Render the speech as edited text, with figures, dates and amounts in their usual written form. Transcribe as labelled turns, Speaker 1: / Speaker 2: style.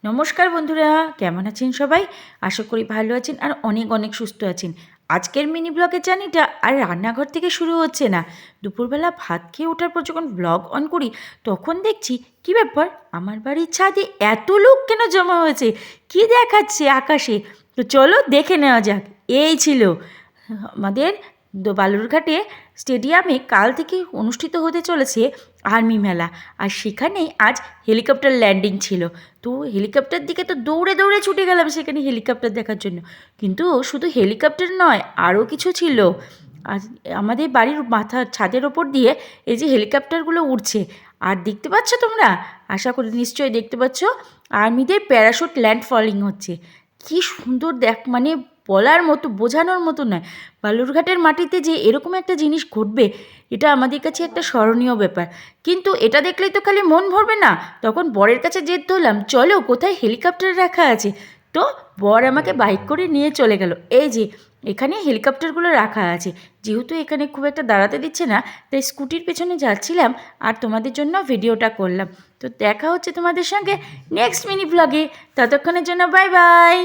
Speaker 1: নমস্কার বন্ধুরা, কেমন আছেন সবাই? আশা করি ভালো আছেন আর অনেক অনেক সুস্থ আছেন। আজকের মিনি ব্লগের জার্নিটা আর রান্নাঘর থেকে শুরু হচ্ছে না। দুপুরবেলা ভাত খেয়ে ওঠার পর যখন ব্লগ অন করি তখন দেখছি কি ব্যাপার, আমার বাড়ির ছাদে এত লোক কেন জমা হয়েছে, কি দেখাচ্ছে আকাশে। তো চলো দেখে নেওয়া যাক। এই ছিল আমাদের বালুরঘাটে স্টেডিয়ামে কাল থেকে অনুষ্ঠিত হতে চলেছে আর্মি মেলা। আর সেখানেই আজ হেলিকপ্টার ল্যান্ডিং ছিল। তো হেলিকপ্টার দিকে তো দৌড়ে দৌড়ে ছুটে গেলাম সেখানে হেলিকপ্টার দেখার জন্য। কিন্তু শুধু হেলিকপ্টার নয়, আরও কিছু ছিল। আর আমাদের বাড়ির মাথার ছাদের ওপর দিয়ে এই যে হেলিকপ্টারগুলো উড়ছে, আর দেখতে পাচ্ছ তোমরা, আশা করি নিশ্চয়ই দেখতে পাচ্ছ, আর্মিদের প্যারাশুট ল্যান্ড ফলিং হচ্ছে। কি সুন্দর দেখ, মানে বলার মতো, বোঝানোর মতো নয়। বালুরঘাটের মাটিতে যে এরকম একটা জিনিস ঘটবে, এটা আমাদের কাছে একটা স্মরণীয় ব্যাপার। কিন্তু এটা দেখলেই তো খালি মন ভরবে না, তখন বরের কাছে জেদ ধরলাম, চলো কোথায় হেলিকপ্টার রাখা আছে। তো বর আমাকে বাইক করে নিয়ে চলে গেল। এই যে এখানে হেলিকপ্টারগুলো রাখা আছে, যেহেতু এখানে খুব একটা দাঁড়াতে দিচ্ছে না, তাই স্কুটির পেছনে যাচ্ছিলাম আর তোমাদের জন্য ভিডিওটা করলাম। তো দেখা হচ্ছে তোমাদের সঙ্গে নেক্সট মিনি ব্লগে। ততক্ষণের জন্য বাই বাই।